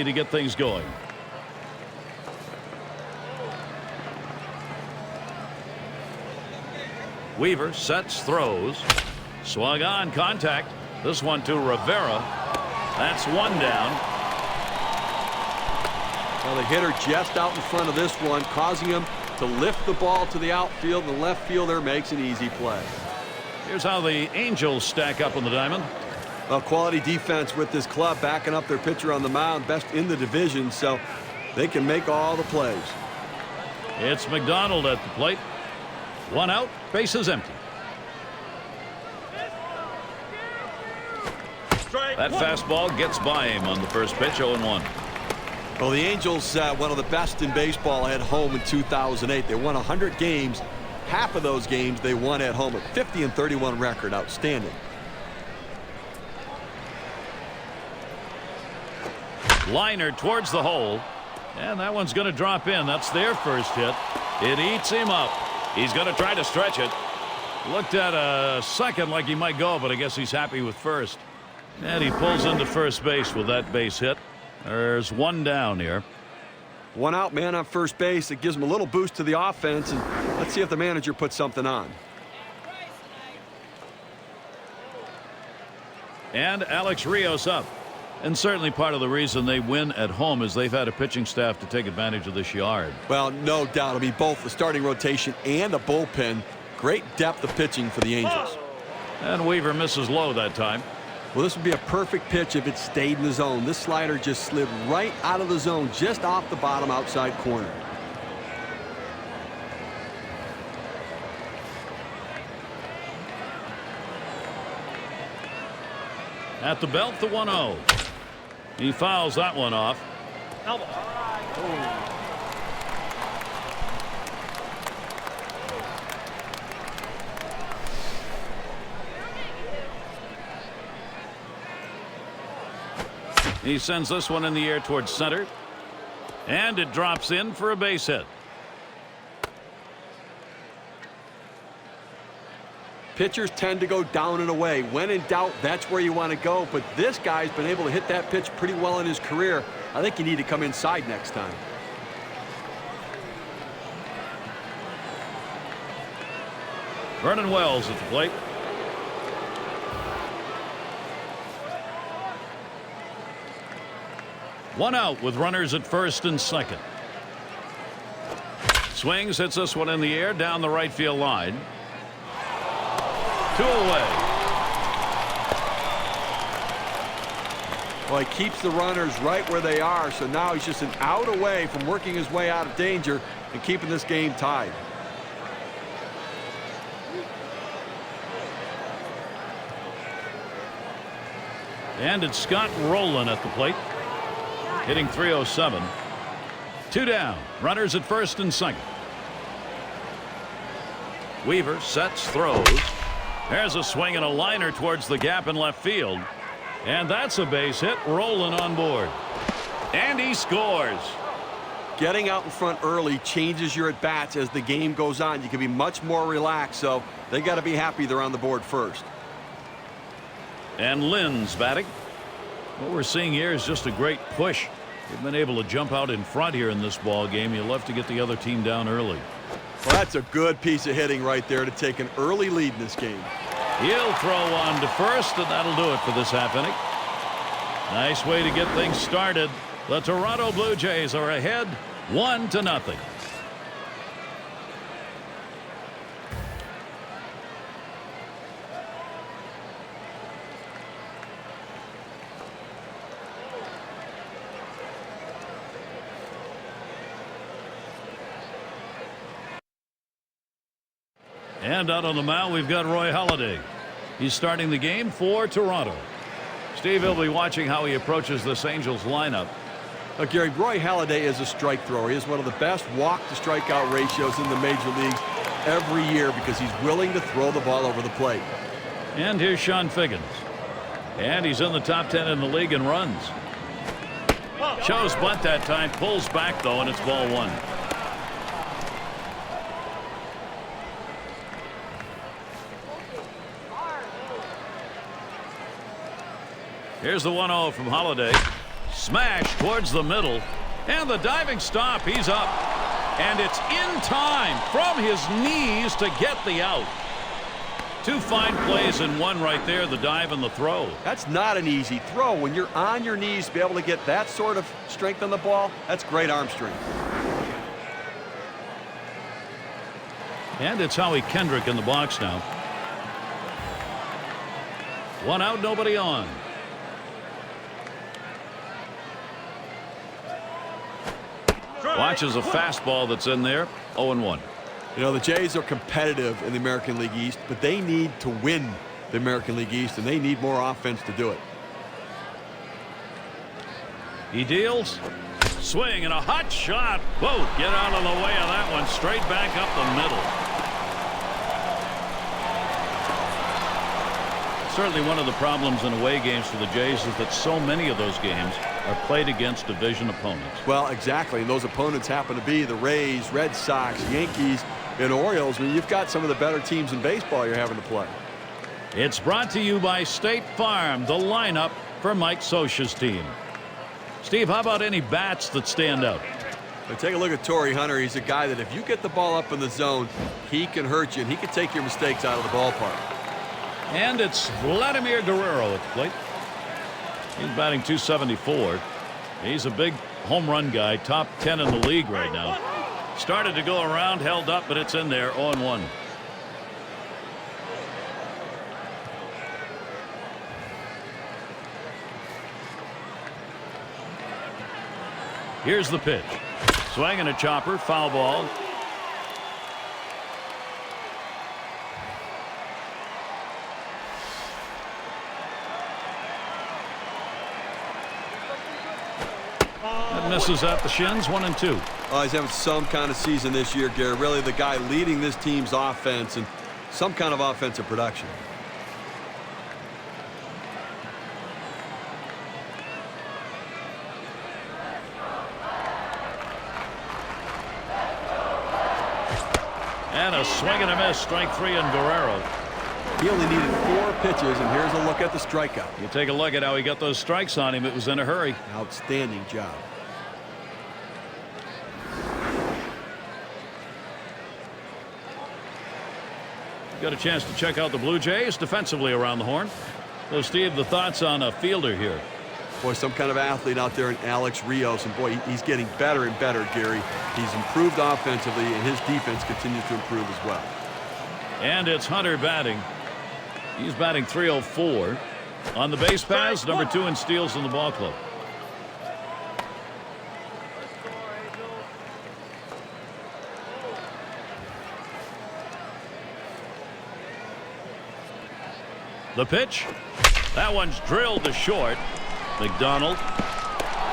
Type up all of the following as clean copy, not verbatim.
to get things going. Weaver sets, throws, swung on, contact. This one to Rivera. That's one down. Well, the hitter just out in front of this one, causing him to lift the ball to the outfield. The left fielder makes an easy play. Here's how the Angels stack up on the diamond. Well, quality defense with this club, backing up their pitcher on the mound, best in the division, so they can make all the plays. It's McDonald at the plate. One out, bases empty. That fastball gets by him on the first pitch, 0-1. Well, the Angels, one of the best in baseball at home in 2008. They won 100 games. Half of those games they won at home. A 50-31 record. Outstanding. Liner towards the hole, and that one's going to drop in. That's their first hit. It eats him up. He's going to try to stretch it. Looked at a second like he might go, but I guess he's happy with first. And he pulls into first base with that base hit. There's one down here. One out, man on first base. It gives him a little boost to the offense, and let's see if the manager puts something on. And Alex Rios up. And certainly part of the reason they win at home is they've had a pitching staff to take advantage of this yard. Well, no doubt. I mean, both the starting rotation and the bullpen. Great depth of pitching for the Angels. And Weaver misses low that time. Well, this would be a perfect pitch if it stayed in the zone. This slider just slid right out of the zone, just off the bottom outside corner. At the belt, the 1-0. He fouls that one off. He sends this one in the air towards center. And it drops in for a base hit. Pitchers tend to go down and away. When in doubt, that's where you want to go. But this guy's been able to hit that pitch pretty well in his career. I think you need to come inside next time. Vernon Wells at the plate. One out with runners at first and second. Swings, hits this one in the air down the right field line. 2 away. Well, he keeps the runners right where they are, so now he's just an out away from working his way out of danger and keeping this game tied. And it's Scott Rowland at the plate. Hitting .307. 2 down. Runners at first and second. Weaver sets, throws. There's a swing and a liner towards the gap in left field. And that's a base hit. Rowland on board. And he scores. Getting out in front early changes your at-bats as the game goes on. You can be much more relaxed, so they got to be happy they're on the board first. And Lynn's batting. What we're seeing here is just a great push. They've been able to jump out in front here in this ball game. You love to get the other team down early. Well, that's a good piece of hitting right there to take an early lead in this game. He'll throw on to first, and that'll do it for this half inning. Nice way to get things started. The Toronto Blue Jays are ahead 1-0. And out on the mound, we've got Roy Halladay. He's starting the game for Toronto. Steve will be watching how he approaches this Angels lineup. Gary, Roy Halladay is a strike thrower. He has one of the best walk-to-strikeout ratios in the major leagues every year because he's willing to throw the ball over the plate. And here's Sean Figgins. And he's in the top 10 in the league in runs. Shows bunt that time, pulls back though, and it's ball one. Here's the 1-0 from Halladay. Smash towards the middle. And the diving stop. He's up. And it's in time from his knees to get the out. Two fine plays in one right there, the dive and the throw. That's not an easy throw. When you're on your knees to be able to get that sort of strength on the ball, that's great arm strength. And it's Howie Kendrick in the box now. One out, nobody on. Watches a fastball that's in there. 0-1. You know, the Jays are competitive in the American League East, but they need to win the American League East, and they need more offense to do it. He deals. Swing and a hot shot. Whoa, get out of the way of that one. Straight back up the middle. Certainly one of the problems in away games for the Jays is that so many of those games are played against division opponents. Well, exactly. And those opponents happen to be the Rays, Red Sox, Yankees, and Orioles. I mean, you've got some of the better teams in baseball you're having to play. It's brought to you by State Farm, the lineup for Mike Scioscia's team. Steve, how about any bats that stand out? But take a look at Torrey Hunter. He's a guy that if you get the ball up in the zone, he can hurt you, and he can take your mistakes out of the ballpark. And it's Vladimir Guerrero at the plate. He's batting .274. He's a big home run guy, top 10 in the league right now. Started to go around, held up, but it's in there. 0-1. Here's the pitch. Swing and a chopper, foul ball. Misses at the shins. 1-2. Oh, he's having some kind of season this year, Gary. Really the guy leading this team's offense and some kind of offensive production. And a swing and a miss. Strike 3 in Guerrero. He only needed 4 pitches, and here's a look at the strikeout. You take a look at how he got those strikes on him. It was in a hurry. Outstanding job. Got a chance to check out the Blue Jays defensively around the horn. So, Steve, the thoughts on a fielder here? Boy, some kind of athlete out there in Alex Rios, and boy, he's getting better and better, Gary. He's improved offensively, and his defense continues to improve as well. And it's Hunter batting. He's batting .304. On the base paths, number 2 in steals in the ball club. The pitch. That one's drilled to short. McDonald.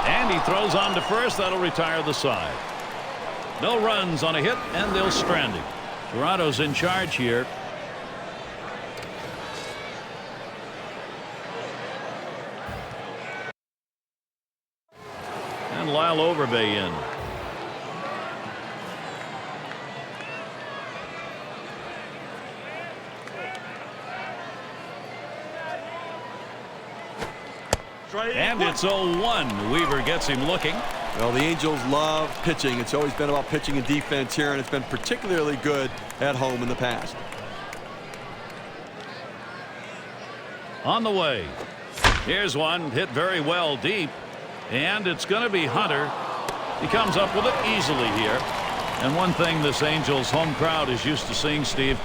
And he throws on to first. That'll retire the side. No runs on a hit, and they'll strand him. Toronto's in charge here. And Lyle Overbay in. And it's 0-1. Weaver gets him looking. Well, the Angels love pitching. It's always been about pitching and defense here, and it's been particularly good at home in the past. On the way. Here's one hit very well deep. And it's going to be Hunter. He comes up with it easily here. And one thing this Angels home crowd is used to seeing, Steve,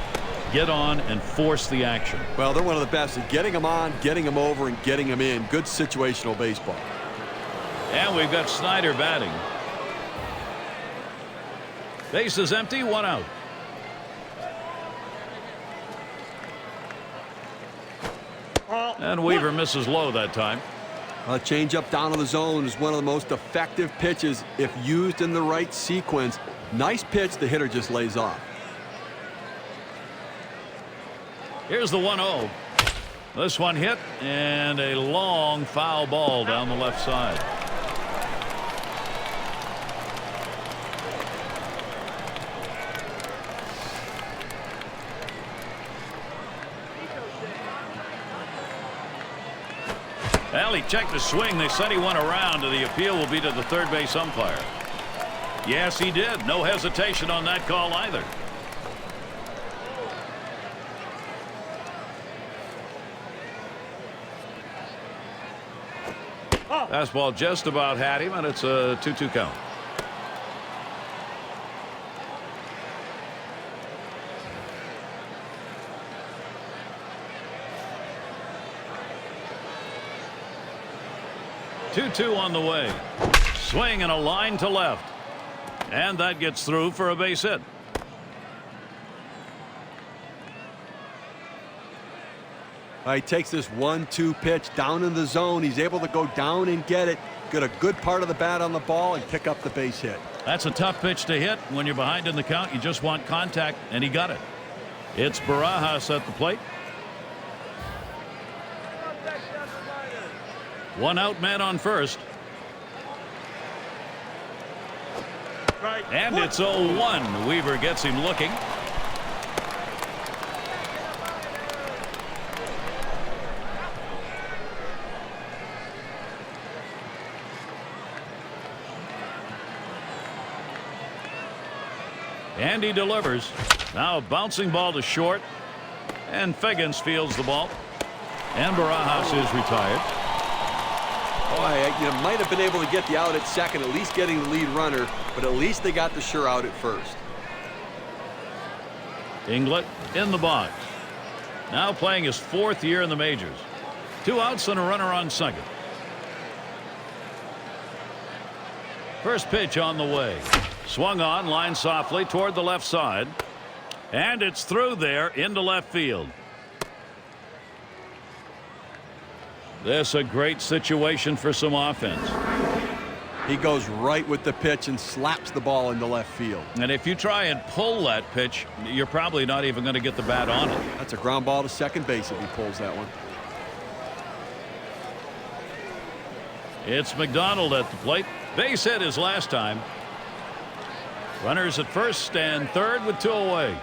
get on and force the action. Well, they're one of the best at getting them on, getting them over, and getting them in. Good situational baseball. And we've got Snyder batting. Base is empty, 1 out. And Weaver misses low that time. A changeup down to the zone is one of the most effective pitches if used in the right sequence. Nice pitch, the hitter just lays off. Here's the 1-0. This one hit, and a long foul ball down the left side. Well, Well, he checked the swing. They said he went around, and the appeal will be to the third base umpire. Yes, he did. No hesitation on that call either. Fastball just about had him, and it's a 2-2 count. Two on the way. Swing and a line to left. And that gets through for a base hit. He takes this 1-2 pitch down in the zone. He's able to go down and get it. Get a good part of the bat on the ball and pick up the base hit. That's a tough pitch to hit. When you're behind in the count, you just want contact, and he got it. It's Barajas at the plate. One out, man on first. And it's 0-1. Weaver gets him looking. And he delivers. Now a bouncing ball to short. And Figgins fields the ball. And Barajas is retired. You might have been able to get the out at second, at least getting the lead runner, but at least they got the sure out at first. Inglet in the box. Now playing his 4th year in the majors. 2 outs and a runner on second. First pitch on the way. Swung on, line softly toward the left side. And it's through there into left field. This a great situation for some offense. He goes right with the pitch and slaps the ball into left field. And if you try and pull that pitch, you're probably not even going to get the bat on it. That's a ground ball to second base if he pulls that one. It's McDonald at the plate. Base hit his last time. Runners at first and third with 2 away.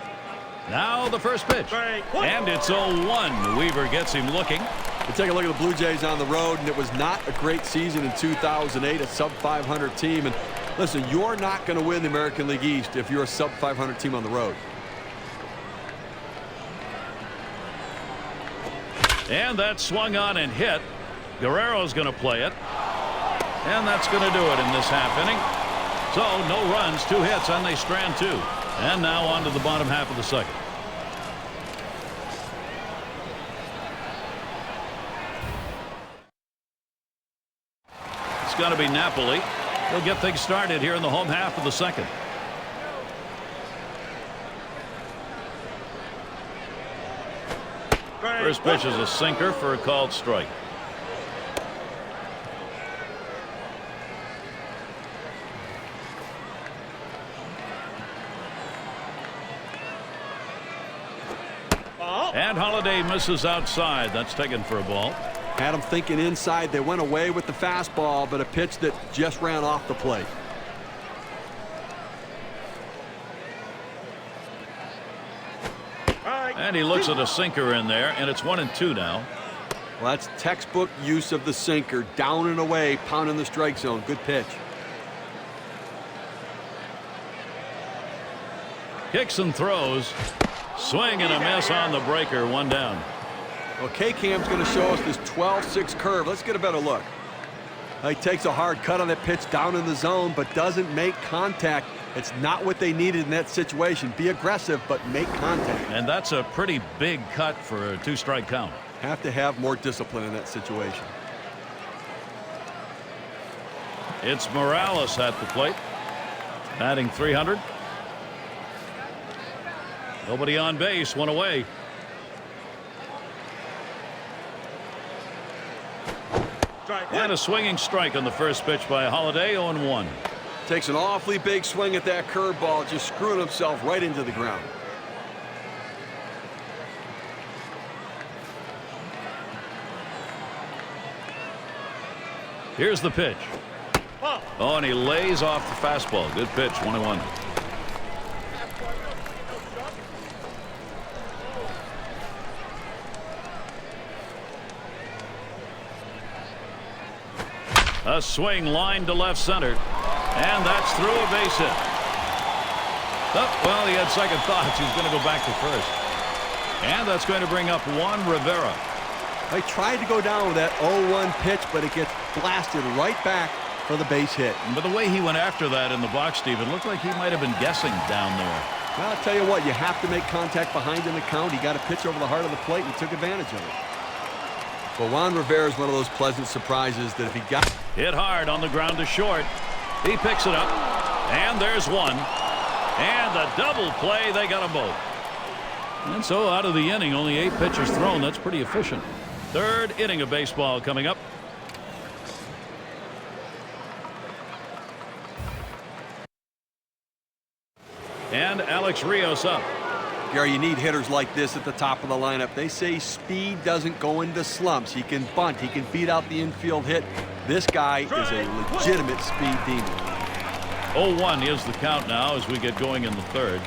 Now the first pitch. And it's 0-1. Weaver gets him looking. We take a look at the Blue Jays on the road, and it was not a great season in 2008, a sub-500 team. And listen, you're not going to win the American League East if you're a sub-500 team on the road. And that swung on and hit. Guerrero's going to play it. And that's going to do it in this half inning. So no runs, 2 hits, and they strand 2. And now on to the bottom half of the second. It's going to be Napoli. He'll get things started here in the home half of the second. First pitch is a sinker for a called strike. And Holiday misses outside. That's taken for a ball. Had him thinking inside. They went away with the fastball, but a pitch that just ran off the plate. And he looks at a sinker in there, and it's 1-2 now. Well, that's textbook use of the sinker. Down and away, pounding the strike zone. Good pitch. Kicks and throws. Swing and a miss on the breaker. 1 down. Well, K-Cam's going to show us this 12-6 curve. Let's get a better look. He takes a hard cut on that pitch down in the zone, but doesn't make contact. It's not what they needed in that situation. Be aggressive, but make contact. And that's a pretty big cut for a 2-strike count. Have to have more discipline in that situation. It's Morales at the plate. Batting .300. Nobody on base. 1 away. And a swinging strike on the first pitch by Holiday. 0-1. Takes an awfully big swing at that curveball, just screwing himself right into the ground. Here's the pitch. Oh, and he lays off the fastball. Good pitch. 1-1. A swing line to left center. And that's through a base hit. Oh, well, he had second thoughts. He's going to go back to first. And that's going to bring up Juan Rivera. They tried to go down with that 0-1 pitch, but it gets blasted right back for the base hit. But the way he went after that in the box, Steve, it looked like he might have been guessing down there. Well, I'll tell you what, you have to make contact behind in the count. He got a pitch over the heart of the plate and took advantage of it. Well, Juan Rivera is one of those pleasant surprises that if he got... Hit hard on the ground to short. He picks it up. And there's one. And the double play, they got them both. And so out of the inning, only 8 pitches thrown. That's pretty efficient. Third inning of baseball coming up. And Alex Rios up. Gary, you need hitters like this at the top of the lineup. They say speed doesn't go into slumps. He can bunt. He can beat out the infield hit. This guy is a legitimate speed demon. 0-1 is the count now as we get going in the third.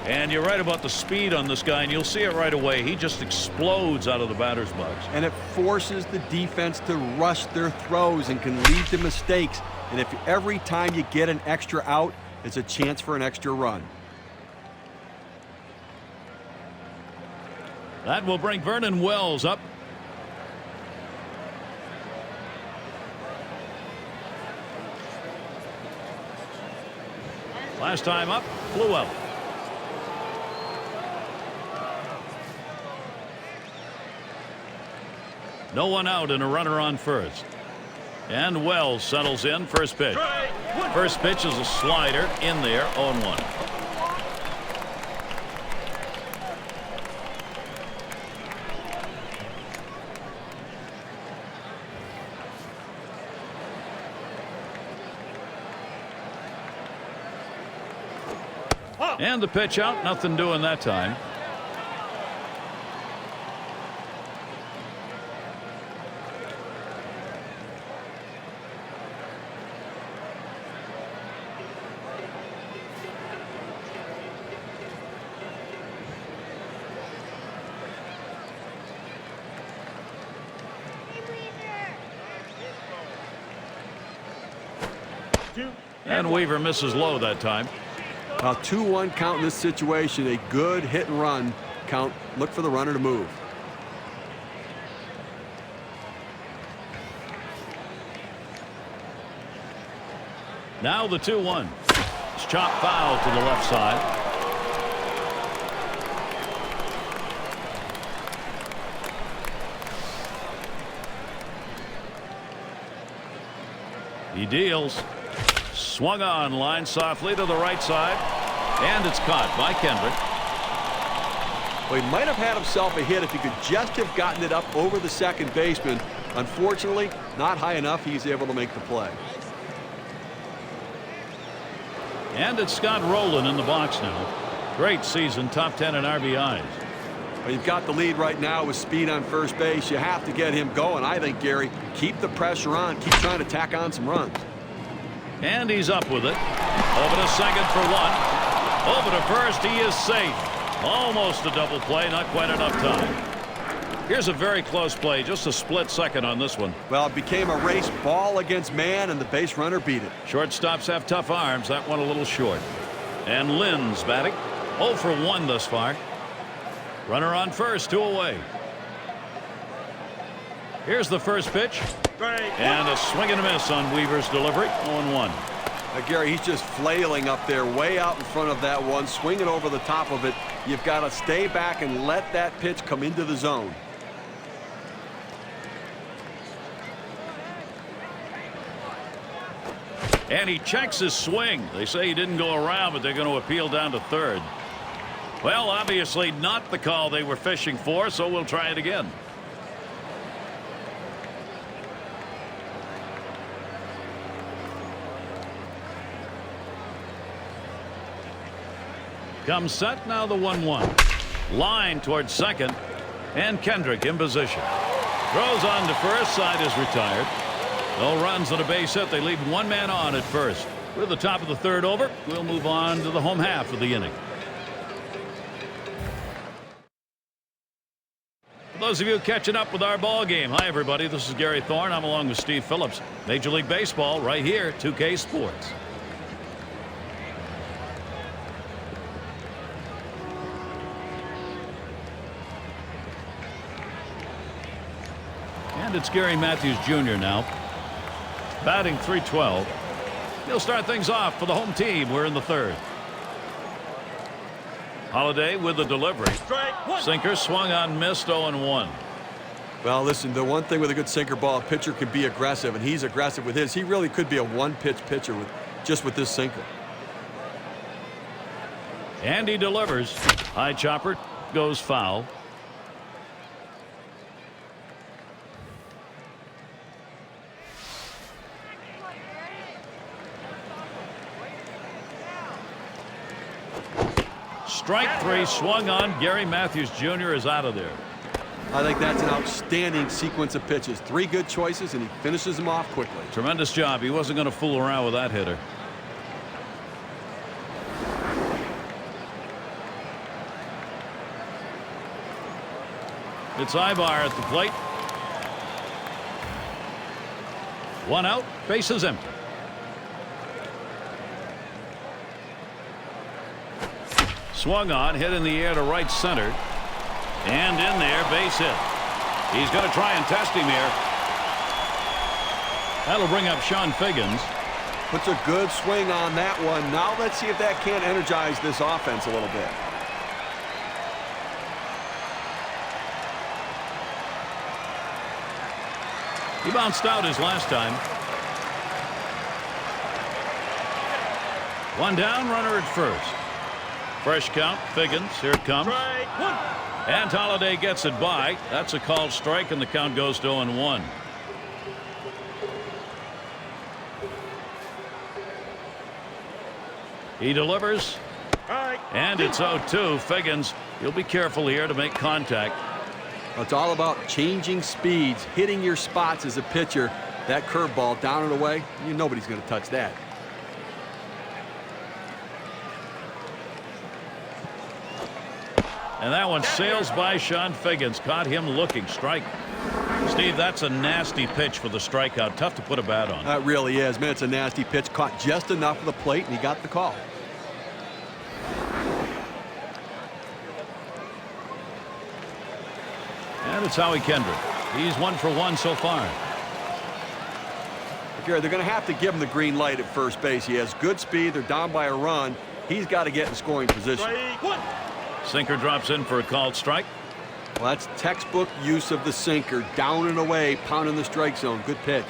And you're right about the speed on this guy, and you'll see it right away. He just explodes out of the batter's box. And it forces the defense to rush their throws and can lead to mistakes. And if every time you get an extra out, it's a chance for an extra run. That will bring Vernon Wells up. Last time up, flew out. No one out and a runner on first. And Wells settles in. First pitch. First pitch is a slider in there. 0-1. And the pitch out. Nothing doing that time. And Weaver misses low that time. Now 2-1 count in this situation, a good hit and run count. Look for the runner to move. Now the 2-1. It's chopped foul to the left side. He deals. Swung on, line softly to the right side, and it's caught by Kendrick. Well, he might have had himself a hit if he could just have gotten it up over the second baseman. Unfortunately, not high enough. He's able to make the play. And it's Scott Rowland in the box now. Great season, top 10 in RBIs. Well, you've got the lead right now with speed on first base. You have to get him going. I think, Gary, keep the pressure on. Keep trying to tack on some runs. And he's up with it. Over to second for one. Over to first. He is safe. Almost a double play. Not quite enough time. Here's a very close play. Just a split second on this one. Well, it became a race, ball against man, and the base runner beat it. Shortstops have tough arms. That one a little short. And Lynn's batting. 0 for 1 thus far. Runner on first. 2 away. Here's the first pitch. And a swing and a miss on Weaver's delivery. 0-1. Gary, he's just flailing up there way out in front of that one, swinging over the top of it. You've got to stay back and let that pitch come into the zone. And he checks his swing. They say he didn't go around, but they're going to appeal down to third. Well, obviously not the call they were fishing for, so we'll try it again. Comes set, now the 1-1. Line towards second, and Kendrick in position. Throws on to first, side is retired. No runs and a base hit. They leave one man on at first. With the top of the third over, we'll move on to the home half of the inning. those of you catching up with our ball game, hi everybody, this is Gary Thorne. I'm along with Steve Phillips. Major League Baseball right here, 2K Sports. And it's Gary Matthews Jr. now, batting .312. He'll start things off for the home team. We're in the third. Holiday with the delivery. Sinker swung on, missed, 0-1. Well, listen, the one thing with a good sinker ball, a pitcher can be aggressive, and he's aggressive with his. He really could be a one-pitch pitcher with this sinker. And he delivers. High chopper goes foul. Strike three, swung on. Gary Matthews Jr. is out of there. I think that's an outstanding sequence of pitches. 3 good choices, and he finishes them off quickly. Tremendous job. He wasn't going to fool around with that hitter. It's Ibar at the plate. 1 out, bases empty. Swung on, hit in the air to right center. And in there, base hit. He's going to try and test him here. That'll bring up Sean Figgins. Puts a good swing on that one. Now let's see if that can't energize this offense a little bit. He bounced out his last time. 1 down, runner at first. Fresh count, Figgins, here it comes. And Holiday gets it by. That's a called strike, and the count goes to 0-1. He delivers. And it's 0-2. Figgins, he'll be careful here to make contact. It's all about changing speeds, hitting your spots as a pitcher. That curveball down and away, nobody's going to touch that. And that one sails by Sean Figgins. Caught him looking. Strike. Steve, that's a nasty pitch for the strikeout. Tough to put a bat on. That really is, man. It's a nasty pitch. Caught just enough of the plate, and he got the call. And it's Howie Kendrick. He's 1 for 1 so far. They're going to have to give him the green light at first base. He has good speed. They're down by a run. He's got to get in scoring position. Sinker drops in for a called strike. Well, that's textbook use of the sinker. Down and away, pounding the strike zone. Good pitch.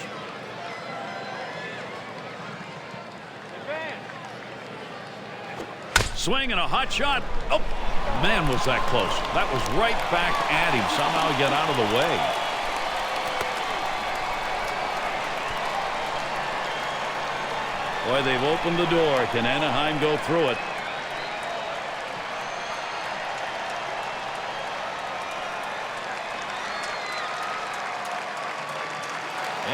Swing and a hot shot. Oh, man, was that close. That was right back at him. Somehow he got out of the way. Boy, they've opened the door. Can Anaheim go through it?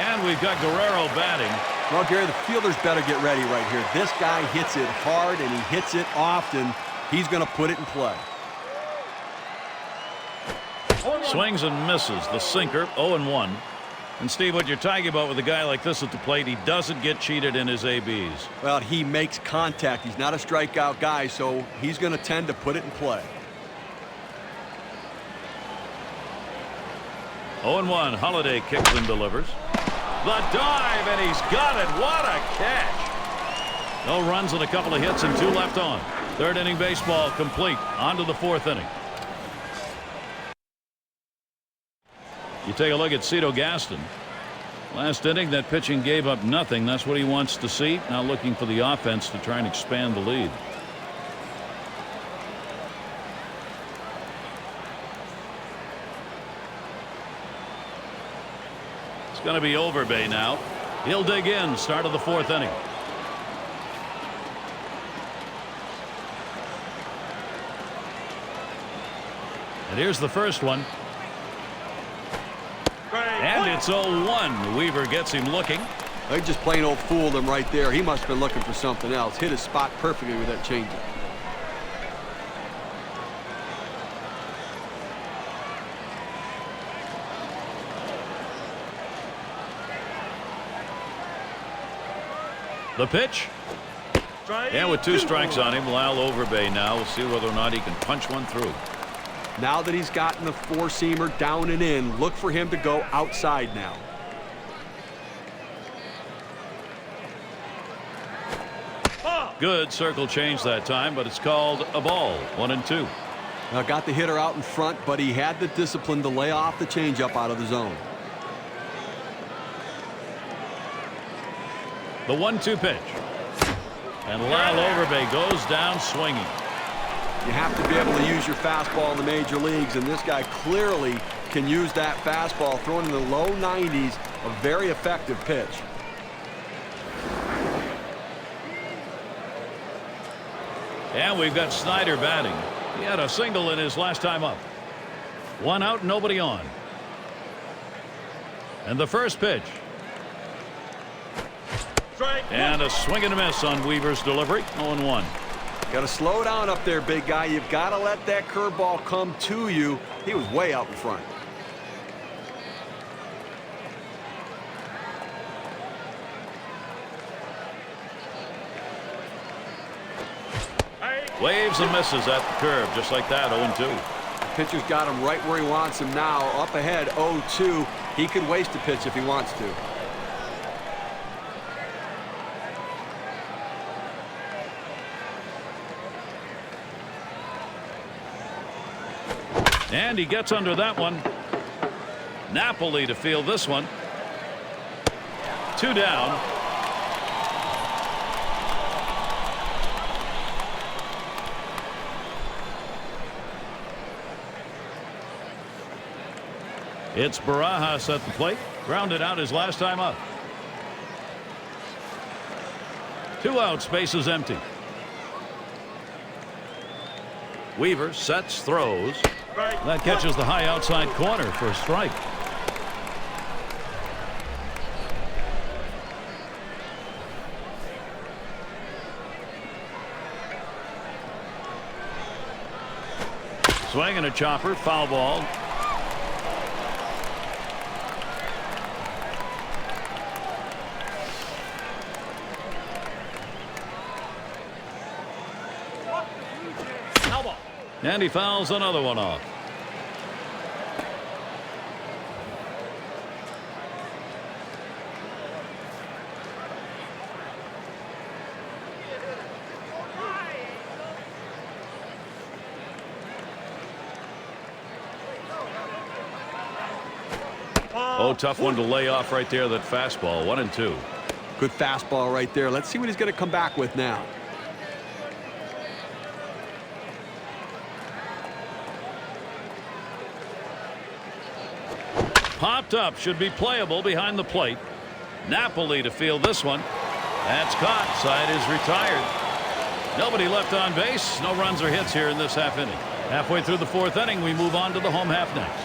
And we've got Guerrero batting. Well, Gary, the fielders better get ready right here. This guy hits it hard, and he hits it often. He's going to put it in play. Swings and misses. The sinker, 0-1. And, Steve, what you're talking about with a guy like this at the plate, he doesn't get cheated in his ABs. Well, he makes contact. He's not a strikeout guy, so he's going to tend to put it in play. 0-1. Holiday kicks and delivers. The dive, and he's got it. What a catch. No runs and a couple of hits and 2 left on. Third inning baseball complete. On to the 4th inning. You take a look at Cito Gaston. Last inning, that pitching gave up nothing. That's what he wants to see. Now looking for the offense to try and expand the lead. It's going to be Overbay now. He'll dig in. Start of the 4th inning. And here's the first one. And it's 0-1. Weaver gets him looking. They just plain old fooled him right there. He must have been looking for something else. Hit his spot perfectly with that changeup. The pitch. And with 2 strikes on him, Lyle Overbay now. We'll see whether or not he can punch one through. Now that he's gotten the 4-seamer down and in, look for him to go outside now. Good circle change that time, but it's called a ball. 1-2. Now got the hitter out in front, but he had the discipline to lay off the changeup out of the zone. The 1-2 pitch. And Lyle Overbay goes down swinging. You have to be able to use your fastball in the major leagues, and this guy clearly can use that fastball, throwing in the low 90s, a very effective pitch. And we've got Snyder batting. He had a single in his last time up. 1 out, nobody on. And the first pitch. And a swing and a miss on Weaver's delivery. 0-1. Got to slow down up there, big guy. You've got to let that curveball come to you. He was way out in front. Waves and misses at the curve, just like that. 0-2. The pitcher's got him right where he wants him now. Up ahead, 0-2. He could waste a pitch if he wants to. And he gets under that one. Napoli to field this one. 2 down. It's Barajas at the plate. Grounded out his last time up. 2 outs, base is empty. Weaver sets, throws. That catches the high outside corner for a strike. Swing and a chopper, foul ball. And he fouls another one off. Oh, tough one to lay off right there, that fastball. 1-2. Good fastball right there. Let's see what he's going to come back with now. Popped up, should be playable behind the plate. Napoli to field this one. That's caught. Side is retired. Nobody left on base. No runs or hits here in this half inning. Halfway through the 4th inning, we move on to the home half next.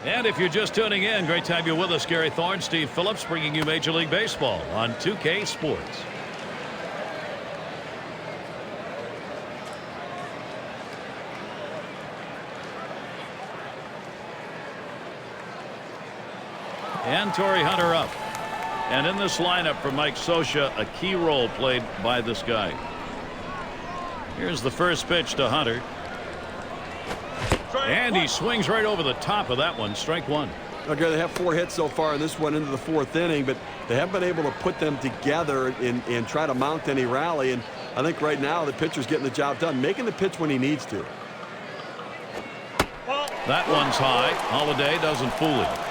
And if you're just tuning in, great to have you with us. Gary Thorne, Steve Phillips, bringing you Major League Baseball on 2K Sports. And Torrey Hunter up. And in this lineup for Mike Scioscia, a key role played by this guy. Here's the first pitch to Hunter. And he swings right over the top of that one. Strike 1. Okay, they have 4 hits so far in this one into the 4th inning, but they haven't been able to put them together and try to mount any rally. And I think right now the pitcher's getting the job done, making the pitch when he needs to. That one's high. Holiday doesn't fool him.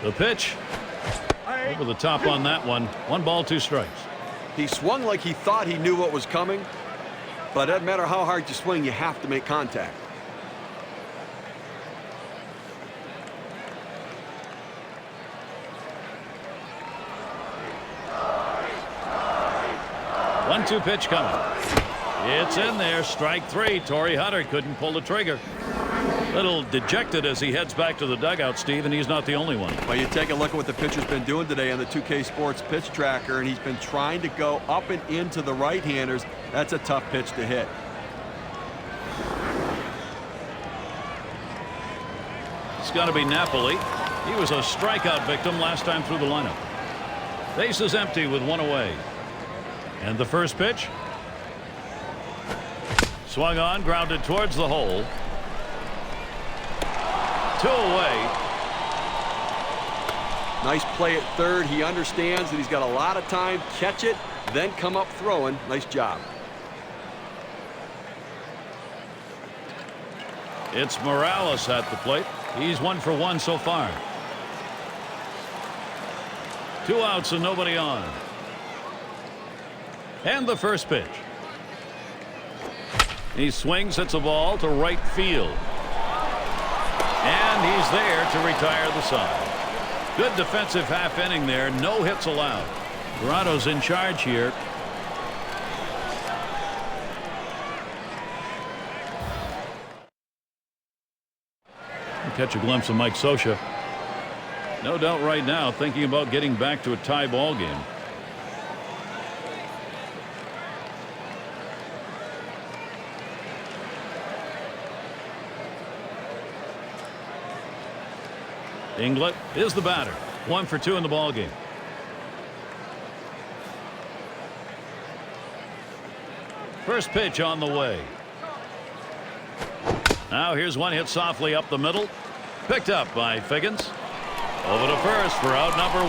The pitch over the top on that one. 1 ball, 2 strikes. He swung like he thought he knew what was coming, but it doesn't matter how hard you swing, you have to make contact. One-two pitch coming. It's in there. Strike 3. Torrey Hunter couldn't pull the trigger. Little dejected as he heads back to the dugout, Steve, and he's not the only one. Well, you take a look at what the pitcher's been doing today on the 2K Sports pitch tracker, and he's been trying to go up and into the right-handers. That's a tough pitch to hit. It's got to be Napoli. He was a strikeout victim last time through the lineup. Base is empty with one away. And the first pitch. Swung on, grounded towards the hole. 2 away. Nice play at third. He understands that he's got a lot of time. Catch it, then come up throwing. Nice job. It's Morales at the plate. He's 1 for 1 so far. 2 outs and nobody on. And the first pitch. He swings, hits a ball to right field. And he's there to retire the side. Good defensive half inning there. No hits allowed. Toronto's in charge here. Catch a glimpse of Mike Scioscia. No doubt right now thinking about getting back to a tie ball game. Inglet is the batter. 1 for 2 in the ball game. First pitch on the way. Now here's one hit softly up the middle. Picked up by Figgins. Over to first for out number 1.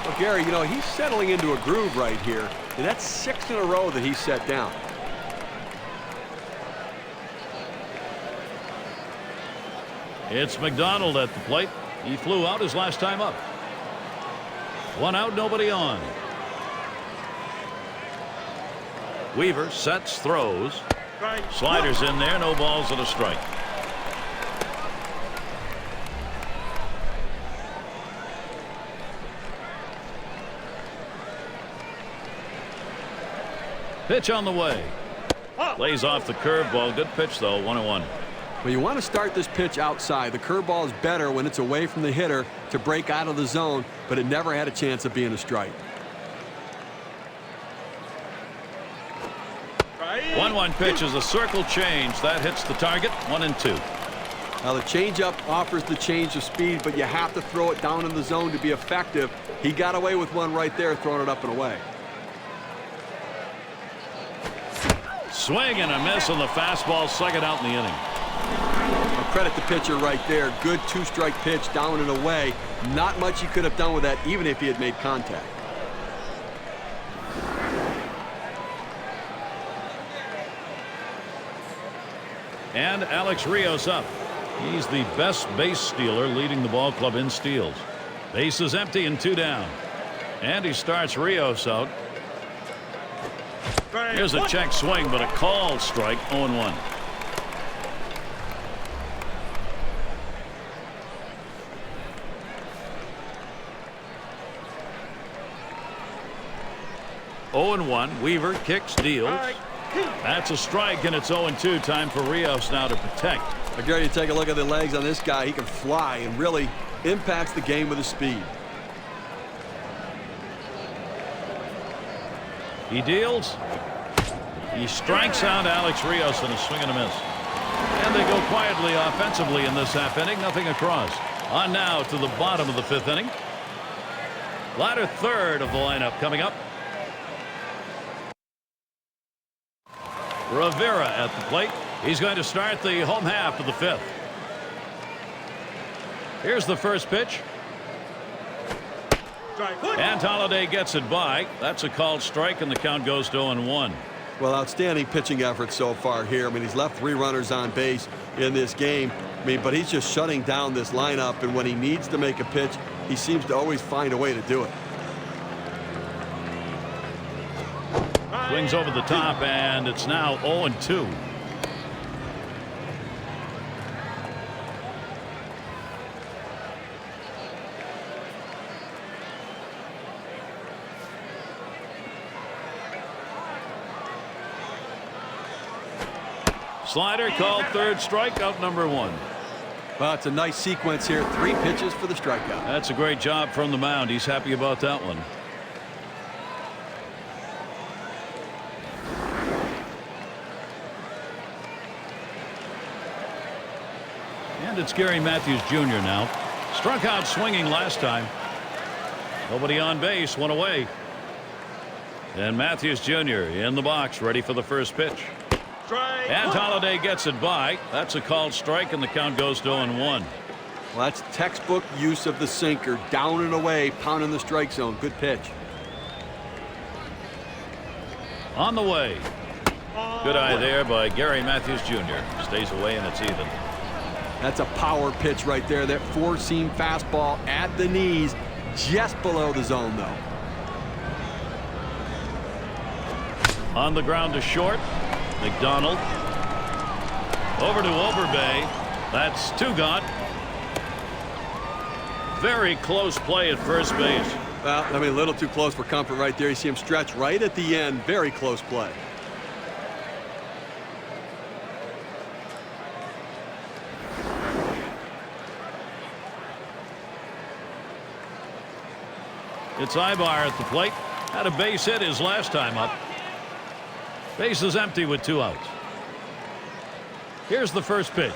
Well, Gary, you know, he's settling into a groove right here, and that's 6 in a row that he's set down. It's McDonald at the plate. He flew out his last time up. 1 out, nobody on. Weaver sets, throws. Sliders in there, no balls and a strike. Pitch on the way. Lays off the curveball. Good pitch, though. 1-1. Well, you want to start this pitch outside. The curveball is better when it's away from the hitter to break out of the zone, but it never had a chance of being a strike. 1-1 pitch is a circle change. That hits the target. 1-2. Now the changeup offers the change of speed, but you have to throw it down in the zone to be effective. He got away with one right there, throwing it up and away. Swing and a miss on the fastball. Second out in the inning. Well, credit the pitcher right there. Good 2-strike pitch down and away. Not much he could have done with that, even if he had made contact. And Alex Rios up. He's the best base stealer, leading the ball club in steals. Base is empty and 2 down. And he starts Rios out. Here's a check swing, but a called strike. 0-1. Weaver kicks, deals. That's a strike, and it's 0-2. Time for Rios now to protect. Gary, you take a look at the legs on this guy. He can fly and really impacts the game with his speed. He deals. He strikes out Alex Rios in a swing and a miss. And they go quietly offensively in this half inning. Nothing across. On now to the bottom of the 5th inning. Latter third of the lineup coming up. Rivera at the plate. He's going to start the home half of the 5th. Here's the first pitch. And Holiday gets it by. That's a called strike, and the count goes to 0-1. Well, outstanding pitching effort so far here. I mean, he's left 3 runners on base in this game. I mean, but he's just shutting down this lineup, and when he needs to make a pitch, he seems to always find a way to do it. Swings over the top, and it's now 0-2. Slider called third, strikeout number 1. Well, it's a nice sequence here. 3 pitches for the strikeout. That's a great job from the mound. He's happy about that one. And it's Gary Matthews Jr. now. Struck out swinging last time. Nobody on base, 1 away. And Matthews Jr. in the box, ready for the first pitch. And Holliday gets it by. That's a called strike, and the count goes to 0-1. Well, that's textbook use of the sinker. Down and away, pounding the strike zone. Good pitch. On the way. Good eye there by Gary Matthews Jr. Stays away, and it's even. That's a power pitch right there. That 4-seam fastball at the knees, just below the zone, though. On the ground to short. McDonald. Over to Overbay. That's 2 gone. Very close play at first base. Well, I mean, a little too close for comfort right there. You see him stretch right at the end. Very close play. It's Ibar at the plate. Had a base hit his last time up. Base is empty with 2 outs. Here's the first pitch.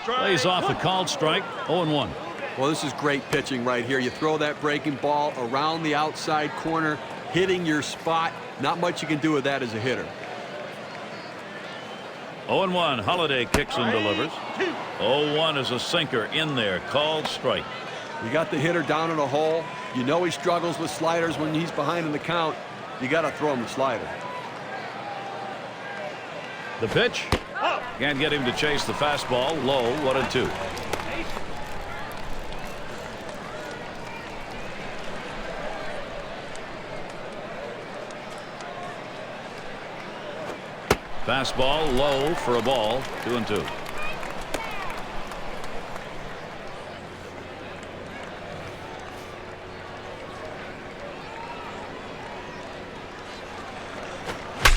Plays off the called strike. 0-1. Well, this is great pitching right here. You throw that breaking ball around the outside corner, hitting your spot. Not much you can do with that as a hitter. 0-1. Holliday kicks and delivers. 0-1 is a sinker in there. Called strike. You got the hitter down in a hole. You know he struggles with sliders when he's behind in the count. You got to throw him the slider. The pitch. Can't get him to chase the fastball. Low. 1-2. Fastball low for a ball. 2-2.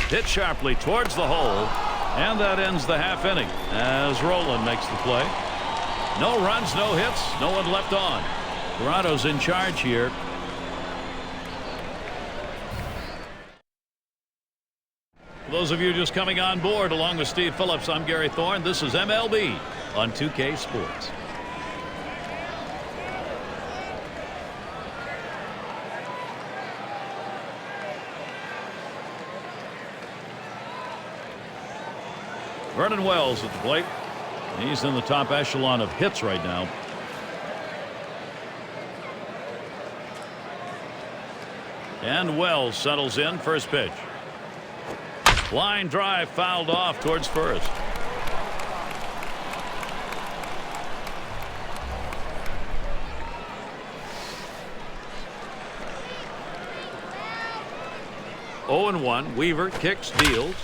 Hit sharply towards the hole, and that ends the half inning as Roland makes the play. No runs, no hits, no one left on. Toronto's in charge here. For those of you just coming on board, along with Steve Phillips, I'm Gary Thorne. This is MLB on 2K Sports. Vernon Wells at the plate. He's in the top echelon of hits right now. And Wells settles in. First pitch. Line drive fouled off towards first. Oh and 1. Weaver kicks, deals.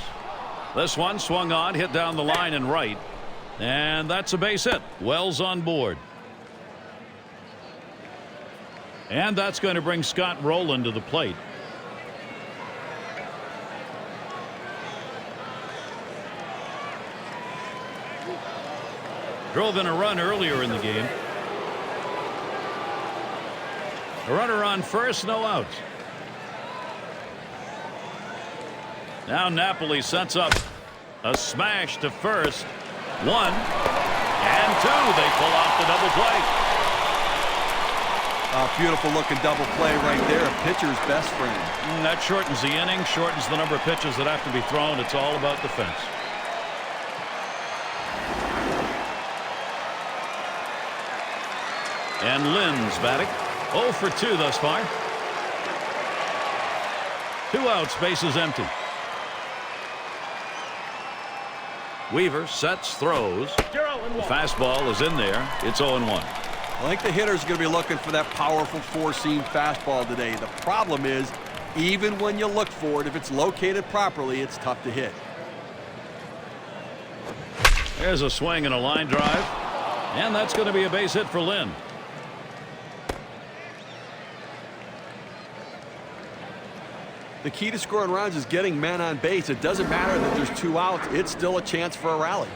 This one swung on, hit down the line and right. And that's a base hit. Wells on board. And that's going to bring Scott Rowland to the plate. Drove in a run earlier in the game. A runner on first, no outs. Now Napoli sets up a smash to first. 1 and 2. They pull off the double play. A beautiful looking double play right there. A pitcher's best friend. That shortens the inning, shortens the number of pitches that have to be thrown. It's all about defense. And Lynn's batting. 0 for 2 thus far. 2 outs, bases empty. Weaver sets, throws. The fastball is in there. It's 0-1. I think the hitter's going to be looking for that powerful 4-seam fastball today. The problem is, even when you look for it, if it's located properly, it's tough to hit. There's a swing and a line drive. And that's going to be a base hit for Lynn. The key to scoring runs is getting men on base. It doesn't matter that there's 2 outs. It's still a chance for a rally.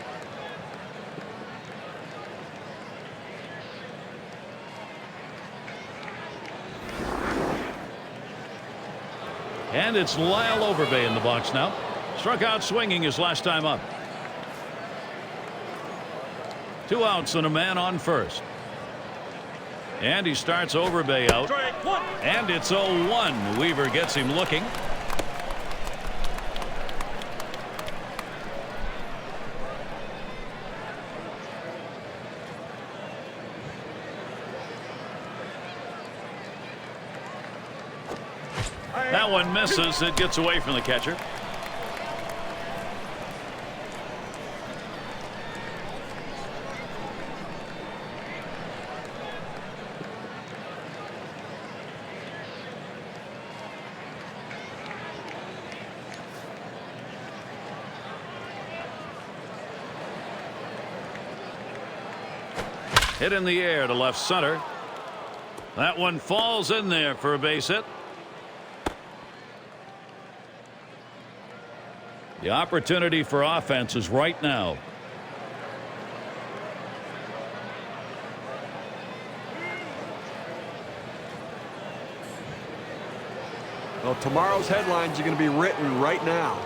And it's Lyle Overbay in the box now. Struck out swinging his last time up. 2 outs and a man on first. And he starts Overbay out. And it's 0-1. Weaver gets him looking. That one misses. It gets away from the catcher. Hit in the air to left center. That one falls in there for a base hit. The opportunity for offense is right now. Well, tomorrow's headlines are going to be written right now.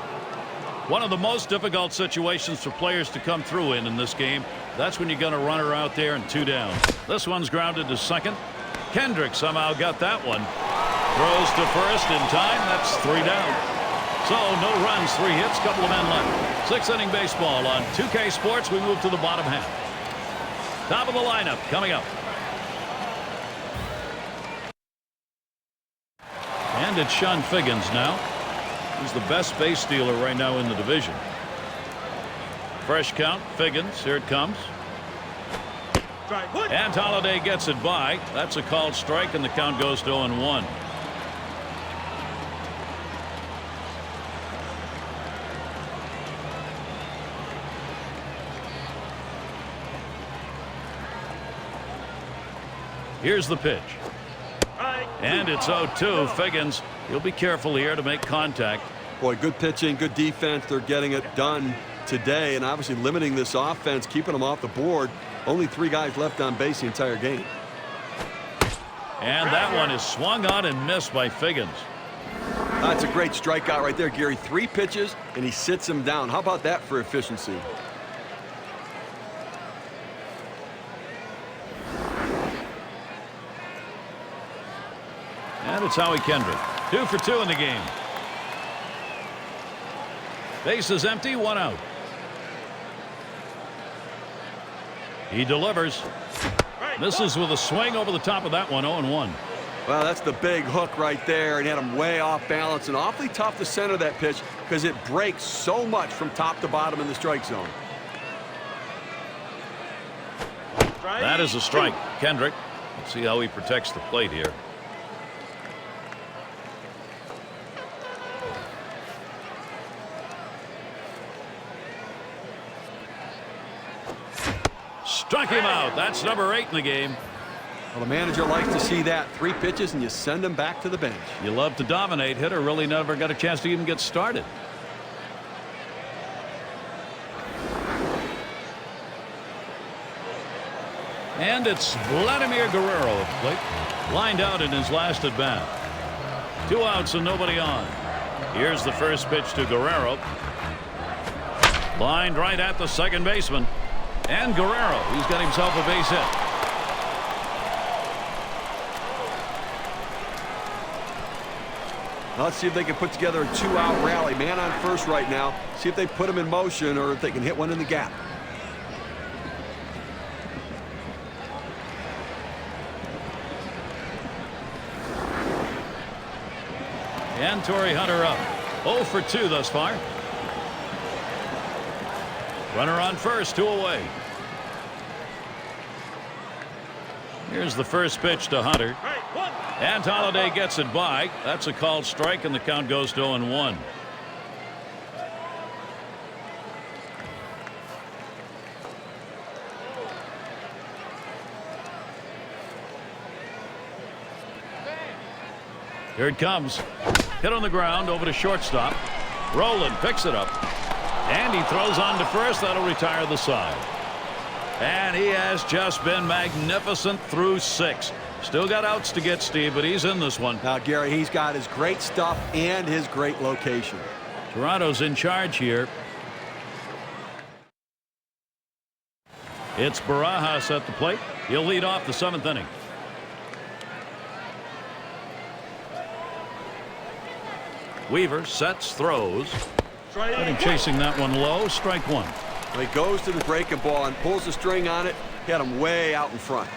One of the most difficult situations for players to come through in this game. That's when you're going to run her out there and 2 down. This one's grounded to second. Kendrick somehow got that one. Throws to first in time. That's 3 down. So no runs, 3 hits, couple of men left. 6th inning baseball on 2K Sports. We move to the bottom half. Top of the lineup coming up. And it's Sean Figgins now. He's the best base stealer right now in the division. Fresh count, Figgins. Here it comes. And Holliday gets it by. That's a called strike, and the count goes to 0-1. Here's the pitch. And it's 0-2. Figgins, he'll be careful here to make contact. Boy, good pitching, good defense. They're getting it done today, and obviously limiting this offense, keeping them off the board. Only 3 guys left on base the entire game. And that one is swung on and missed by Figgins. That's a great strikeout right there, Gary. 3 pitches, and he sits him down. How about that for efficiency? And it's Howie Kendrick. 2 for 2 in the game. Base is empty, 1 out. He delivers. Misses with a swing over the top of that one. 0-1. Well, that's the big hook right there, and had him way off balance, and awfully tough to center that pitch because it breaks so much from top to bottom in the strike zone. That is a strike. Kendrick. Let's see how he protects the plate here. Struck him out. That's number 8 in the game. Well, the manager likes to see that. 3 pitches, and you send him back to the bench. You love to dominate. Hitter really never got a chance to even get started. And it's Vladimir Guerrero at the plate. Lined out in his last at bat. 2 outs and nobody on. Here's the first pitch to Guerrero. Lined right at the second baseman. And Guerrero, he's got himself a base hit. Let's see if they can put together a 2-out rally. Man on first right now. See if they put him in motion or if they can hit one in the gap. And Torrey Hunter up. 0 for 2 thus far. Runner on first, 2 away. Here's the first pitch to Hunter. And Holliday gets it by. That's a called strike, and the count goes to 0-1. Here it comes. Hit on the ground over to shortstop. Rowland picks it up. And he throws on to first. That'll retire the side. And he has just been magnificent through 6. Still got outs to get, Steve, but he's in this one. Now, Gary, he's got his great stuff and his great location. Toronto's in charge here. It's Barajas at the plate. He'll lead off the 7th inning. Weaver sets, throws. And chasing that one low. Strike 1. Well, he goes to the breaking ball and pulls the string on it. Hit him way out in front.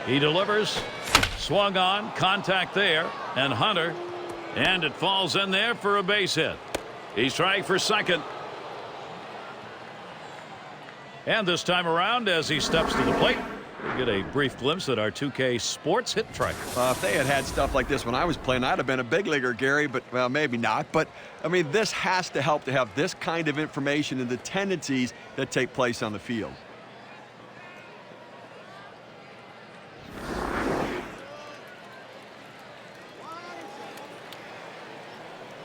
He delivers. Swung on. Contact there. And Hunter. And it falls in there for a base hit. He's trying for second. And this time around, as he steps to the plate, we get a brief glimpse at our 2K Sports hit tracker. If they had stuff like this when I was playing, I'd have been a big leaguer, Gary, but, well, maybe not. But, I mean, this has to help to have this kind of information and the tendencies that take place on the field.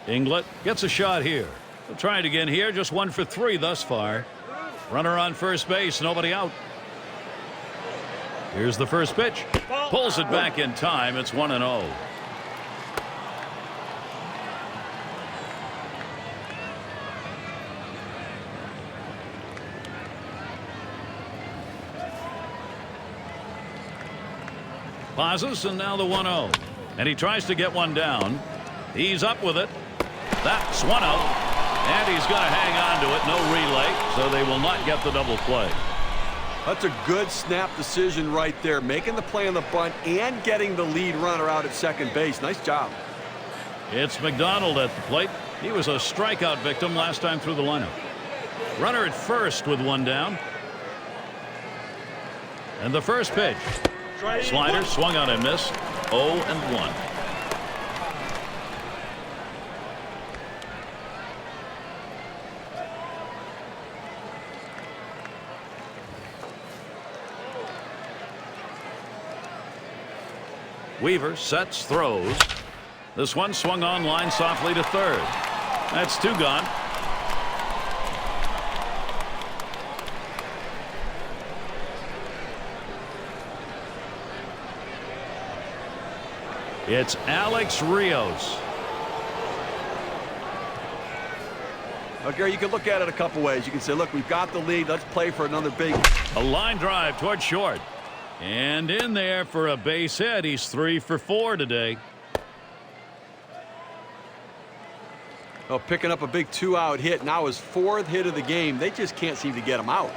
Inglet gets a shot here. We'll try it again here. Just 1 for 3 thus far. Runner on first base. Nobody out. Here's the first pitch. Pulls it back in time. It's 1-0. Pauses, and now the 1-0. And he tries to get one down. He's up with it. That's 1 out. And he's going to hang on to it. No relay, so they will not get the double play. That's a good snap decision right there. Making the play on the bunt and getting the lead runner out at second base. Nice job. It's McDonald at the plate. He was a strikeout victim last time through the lineup. Runner at first with one down. And the first pitch. Slider swung on and missed. 0-1. Weaver sets, throws. This one swung on, line softly to third. That's 2 gone. It's Alex Rios. Well, Gary, you can look at it a couple ways. You can say, look, we've got the lead. Let's play for another big. A line drive toward short. And in there for a base hit. He's 3 for 4 today. Oh, picking up a big 2-out hit. Now his 4th hit of the game. They just can't seem to get him out.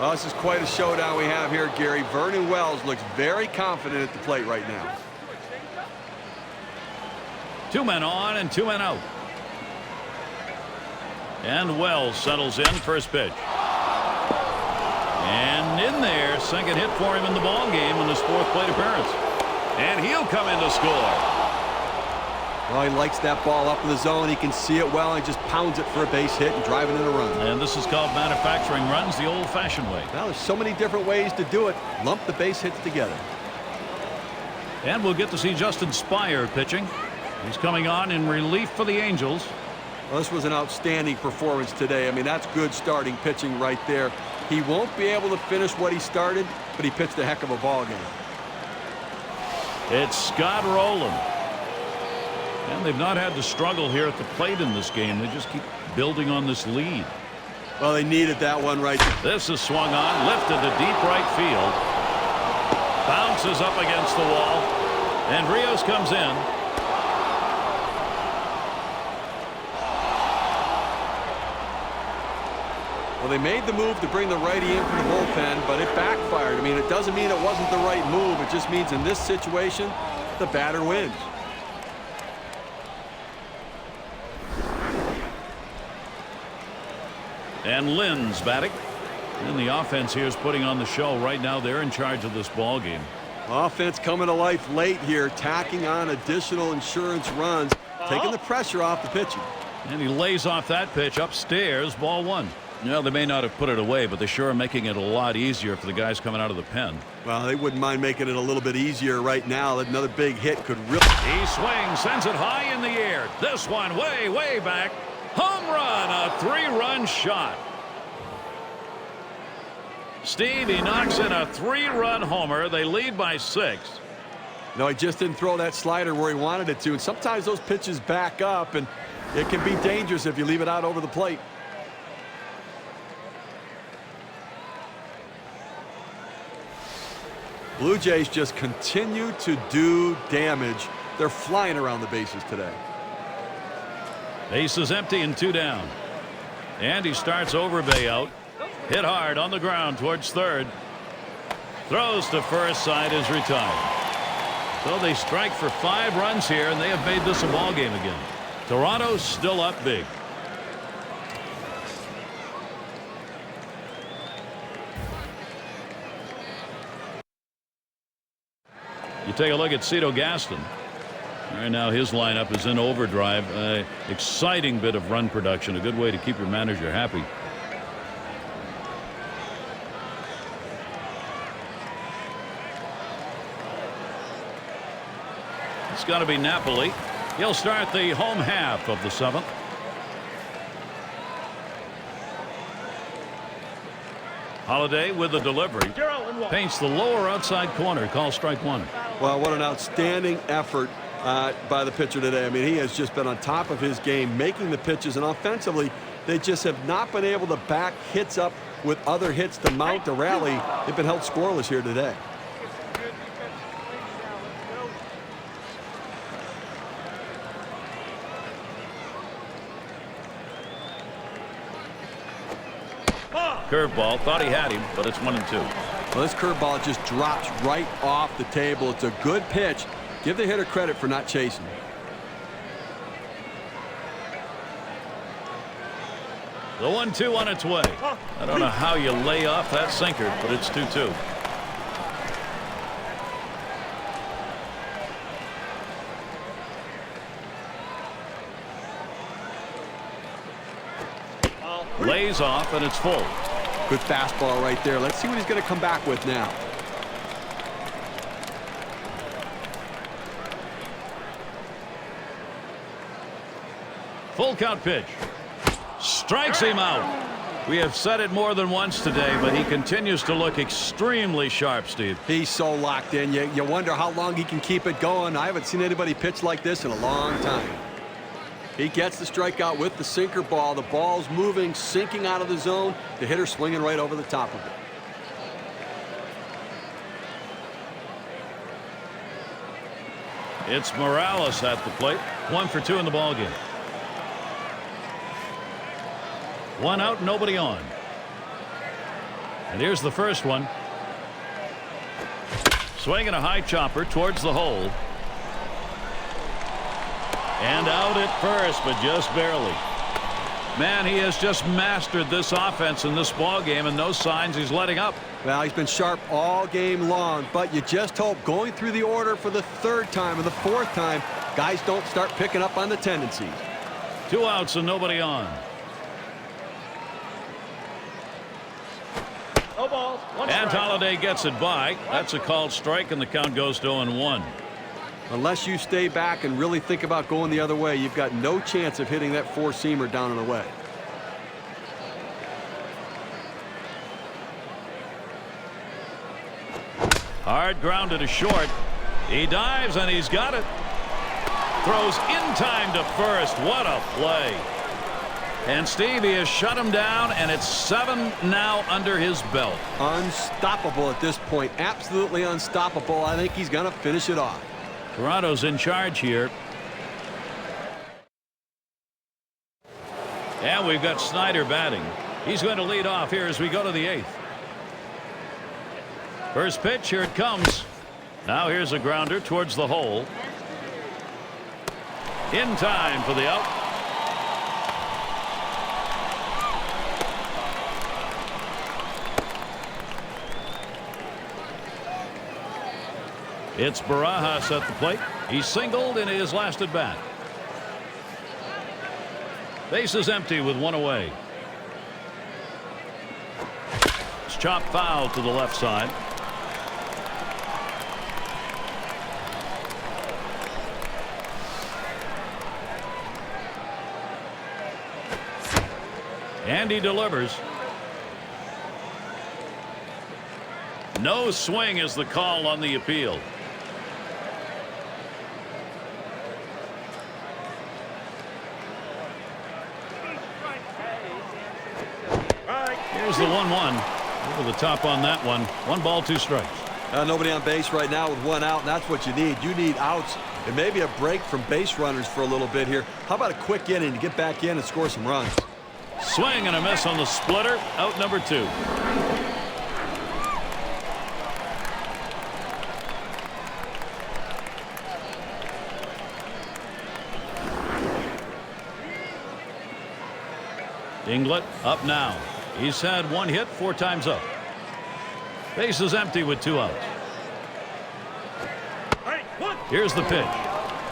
Well, this is quite a showdown we have here, Gary. Vernon Wells looks very confident at the plate right now. 2 men on and 2 men out. And Wells settles in, first pitch. And in there, second hit for him in the ball game in his 4th plate appearance. And he'll come in to score. Well, he likes that ball up in the zone. He can see it well and just pounds it for a base hit and driving in a run. And this is called manufacturing runs the old-fashioned way. Well, there's so many different ways to do it. Lump the base hits together. And we'll get to see Justin Spire pitching. He's coming on in relief for the Angels. Well, this was an outstanding performance today. I mean, that's good starting pitching right there. He won't be able to finish what he started, but he pitched a heck of a ball game. It's Scott Rowland. And they've not had to struggle here at the plate in this game. They just keep building on this lead. Well, they needed that one right there. This is swung on, lifted to deep right field. Bounces up against the wall. And Rios comes in. Well, they made the move to bring the righty in from the bullpen, but it backfired. I mean, it doesn't mean it wasn't the right move. It just means in this situation, the batter wins. And Lynn's batting. And the offense here is putting on the show. Right now they're in charge of this ball game. Offense coming to life late here, tacking on additional insurance runs, taking the pressure off the pitching. And he lays off that pitch upstairs, ball one. Well, they may not have put it away, but they sure are making it a lot easier for the guys coming out of the pen. Well, they wouldn't mind making it a little bit easier right now. Another big hit could really... He swings, sends it high in the air. This one way, way back. Home run, a 3-run shot. Steve, he knocks in a 3-run homer. They lead by 6. No, he just didn't throw that slider where he wanted it to. And sometimes those pitches back up, and it can be dangerous if you leave it out over the plate. Blue Jays just continue to do damage. They're flying around the bases today. Base is empty and 2 down. And he starts Overbay out. Hit hard on the ground towards third. Throws to first, side is retired. So they strike for 5 runs here, and they have made this a ball game again. Toronto's still up big. You take a look at Cito Gaston. Right now his lineup is in overdrive. Exciting bit of run production. A good way to keep your manager happy. It's got to be Napoli. He'll start the home half of the 7th. Holiday with the delivery. Paints the lower outside corner. Call strike 1. Well, what an outstanding effort by the pitcher today. I mean, he has just been on top of his game, making the pitches, and offensively, they just have not been able to back hits up with other hits to mount the rally. They've been held scoreless here today. Curveball, thought he had him, but it's 1-2. Well, this curveball just drops right off the table. It's a good pitch. Give the hitter credit for not chasing. The 1-2 on its way. I don't know how you lay off that sinker, but it's 2-2. Lays off, and it's full. Good fastball right there. Let's see what he's going to come back with now. Full count pitch. Strikes him out. We have said it more than once today, but he continues to look extremely sharp, Steve. He's so locked in. You wonder how long he can keep it going. I haven't seen anybody pitch like this in a long time. He gets the strikeout with the sinker ball. The ball's moving, sinking out of the zone. The hitter swinging right over the top of it. It's Morales at the plate. 1 for 2 in the ball game. 1 out, nobody on. And here's the first one. Swinging a high chopper towards the hole. And out at first, but just barely. Man, he has just mastered this offense in this ball game, and no signs he's letting up. Well, he's been sharp all game long, but you just hope going through the order for the 3rd time and the 4th time, guys don't start picking up on the tendencies. 2 outs and nobody on. No balls. And Holiday gets it by. That's a called strike, and the count goes to 0-1. Unless you stay back and really think about going the other way, you've got no chance of hitting that 4-seamer down and away. Hard grounded to short. He dives, and he's got it. Throws in time to first. What a play. And Stevie has shut him down, and it's 7 now under his belt. Unstoppable at this point. Absolutely unstoppable. I think he's going to finish it off. Toronto's in charge here. And we've got Snyder batting. He's going to lead off here as we go to the 8th. First pitch, here it comes. Now here's a grounder towards the hole. In time for the out. It's Barajas at the plate. He singled in his last at bat. Base is empty with one away. It's chopped foul to the left side. And he delivers. No swing is the call on the appeal. Here's the 1-1. Over the top on that one. 1 ball, 2 strikes. Nobody on base right now with 1 out, and that's what you need. You need outs and maybe a break from base runners for a little bit here. How about a quick inning to get back in and score some runs? Swing and a miss on the splitter. Out number 2. Inglet up now. He's had 1 hit 4 times up. Base is empty with 2 outs. Here's the pitch.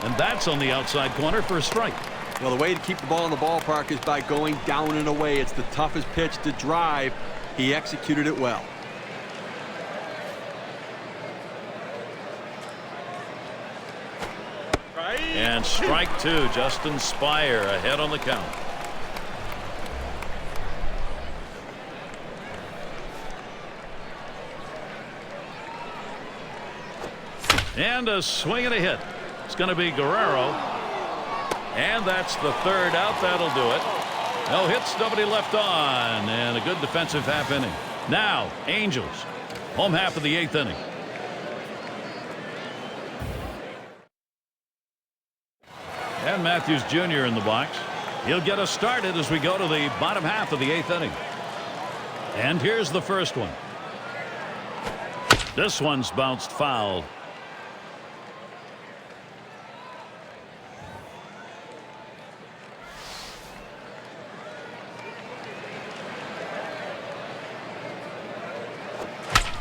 And that's on the outside corner for a strike. Well, the way to keep the ball in the ballpark is by going down and away. It's the toughest pitch to drive. He executed it well. And strike 2. Justin Spire ahead on the count. And a swing and a hit. It's going to be Guerrero. And that's the 3rd out. That'll do it. No hits, nobody left on. And a good defensive half inning. Now, Angels. Home half of the 8th inning. And Matthews Jr. in the box. He'll get us started as we go to the bottom half of the 8th inning. And here's the first one. This one's bounced foul.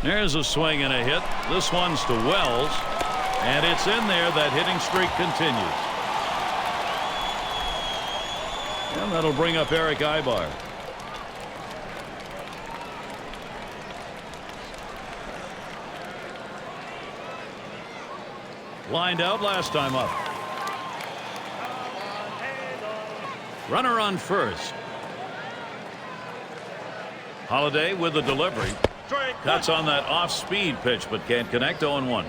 There's a swing and a hit. This one's to Wells. And it's in there. That hitting streak continues. And that'll bring up Eric Ibar. Lined out last time up. Runner on first. Holiday with the delivery. Cuts on that off-speed pitch, but can't connect. 0-1.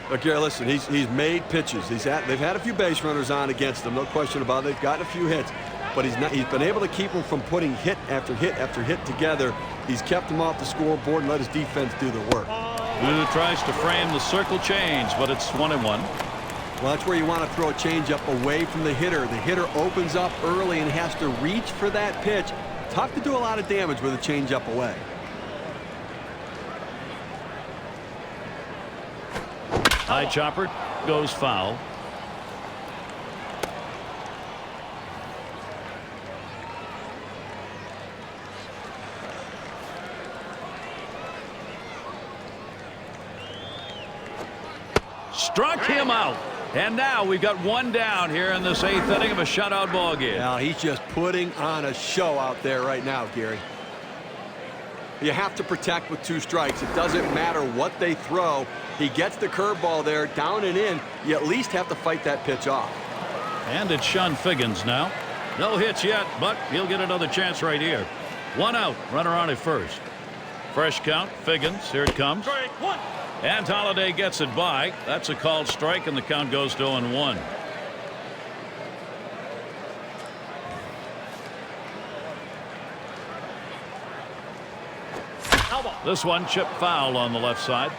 Look, Gary, listen, he's made pitches. They've had a few base runners on against him, no question about it. They've gotten a few hits, but he's been able to keep them from putting hit after hit after hit together. He's kept them off the scoreboard and let his defense do the work. Who tries to frame the circle change, but it's 1-1. Well, that's where you want to throw a changeup away from the hitter. The hitter opens up early and has to reach for that pitch. Tough to do a lot of damage with a changeup away. High chopper goes foul. Struck him out. And now we've got 1 down here in this 8th inning of a shutout ball game. Now he's just putting on a show out there right now, Gary. You have to protect with 2 strikes. It doesn't matter what they throw. He gets the curveball there, down and in. You at least have to fight that pitch off. And it's Sean Figgins now. No hits yet, but he'll get another chance right here. 1 out, runner on at first. Fresh count, Figgins, here it comes. And Holiday gets it by. That's a called strike, and the count goes to 0-1. This one chip foul on the left side.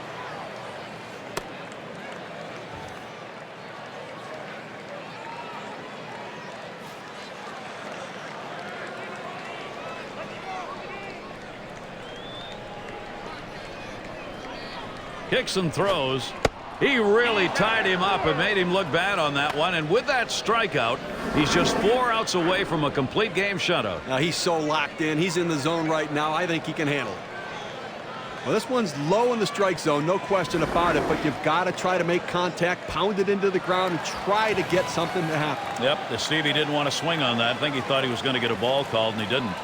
Kicks and throws. He really tied him up and made him look bad on that one. And with that strikeout, he's just 4 outs away from a complete game shutout. Now he's so locked in. He's in the zone right now. I think he can handle it. Well, this one's low in the strike zone, no question about it, but you've got to try to make contact, pound it into the ground, and try to get something to happen. Yep, the Stevie didn't want to swing on that. I think he thought he was going to get a ball called, and he didn't.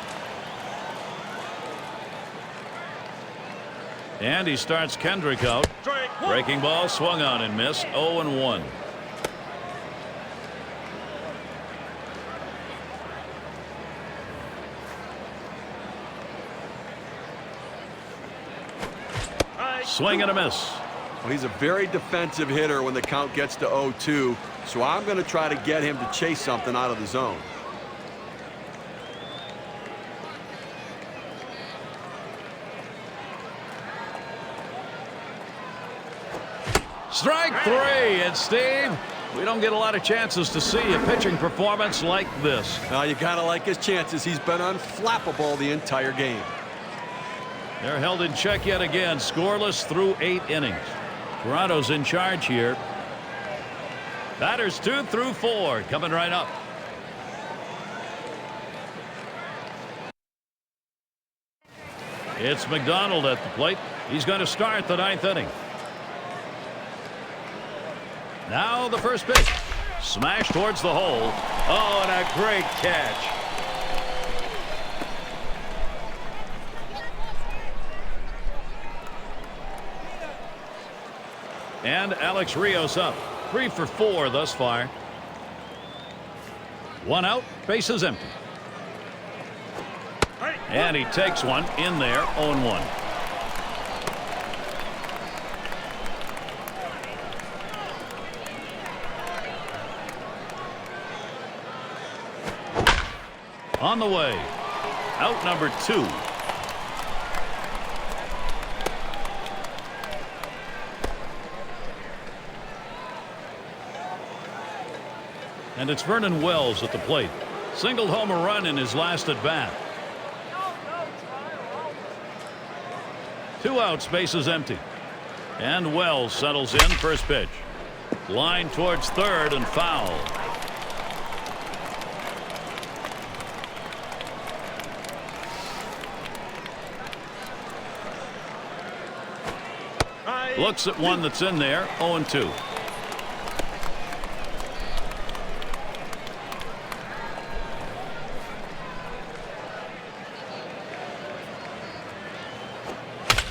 And he starts Kendrick out. Breaking ball, swung on and missed. 0-1. Swing and a miss. Well, he's a very defensive hitter when the count gets to 0-2, so I'm going to try to get him to chase something out of the zone. Strike three, and Steve, we don't get a lot of chances to see a pitching performance like this. Now you got to like his chances. He's been unflappable the entire game. They're held in check yet again, scoreless through 8 innings. Toronto's in charge here. Batters 2 through 4 coming right up. It's McDonald at the plate. He's going to start the 9th inning. Now the first pitch. Smash towards the hole. Oh, and a great catch. And Alex Rios up. 3 for 4 thus far. 1 out, bases empty. And he takes one in there, 0-1. On the way. Out number 2. And it's Vernon Wells at the plate. Singled home a run in his last at bat. 2 outs, bases empty. And Wells settles in, first pitch. Line towards third and foul. Looks at one that's in there, 0-2.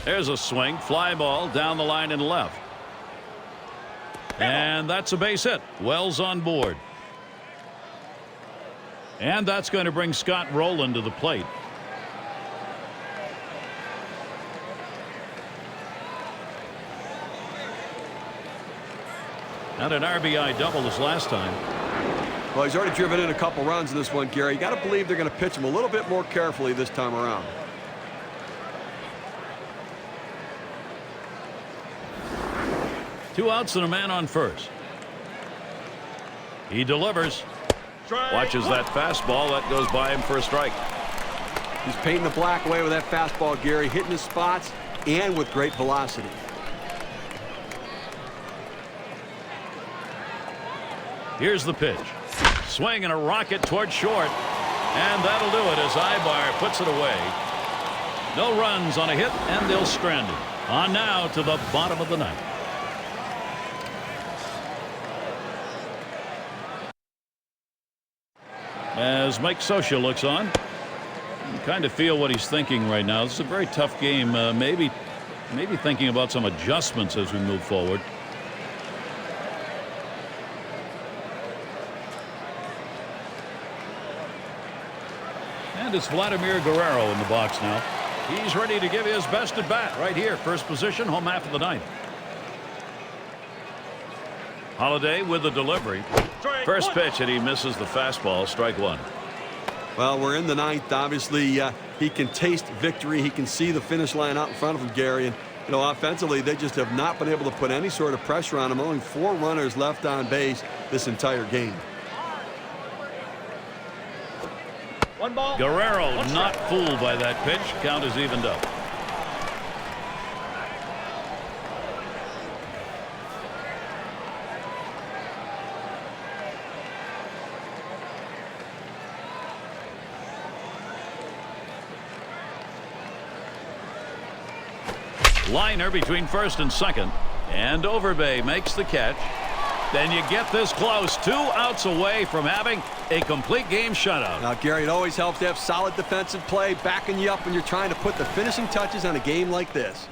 There's a swing, fly ball down the line and left. And that's a base hit. Wells on board. And that's going to bring Scott Rowland to the plate. Not an RBI double this last time. Well, he's already driven in a couple runs in this one, Gary. You got to believe they're going to pitch him a little bit more carefully this time around. Two outs and a man on first. He delivers. Watches that fastball. That goes by him for a strike. He's painting the black away with that fastball, Gary. Hitting his spots and with great velocity. Here's the pitch. Swing and a rocket toward short. And that'll do it as Ibar puts it away. No runs on a hit, and they'll strand him. On now to the bottom of the ninth. As Mike Scioscia looks on, you kind of feel what he's thinking right now. This is a very tough game. Maybe thinking about some adjustments as we move forward. And it's Vladimir Guerrero in the box now. He's ready to give his best at bat right here. First position, home half of the ninth. Holiday with the delivery. First pitch, and he misses the fastball. Strike one. Well, we're in the ninth. Obviously, he can taste victory. He can see the finish line out in front of him, Gary. And, you know, offensively, they just have not been able to put any sort of pressure on him. Only 4 runners left on base this entire game. One ball. Guerrero not fooled by that pitch. Count is evened up. Liner between first and second. And Overbay makes the catch. Then you get this close. 2 outs away from having a complete game shutout. Now, Gary, it always helps to have solid defensive play backing you up when you're trying to put the finishing touches on a game like this.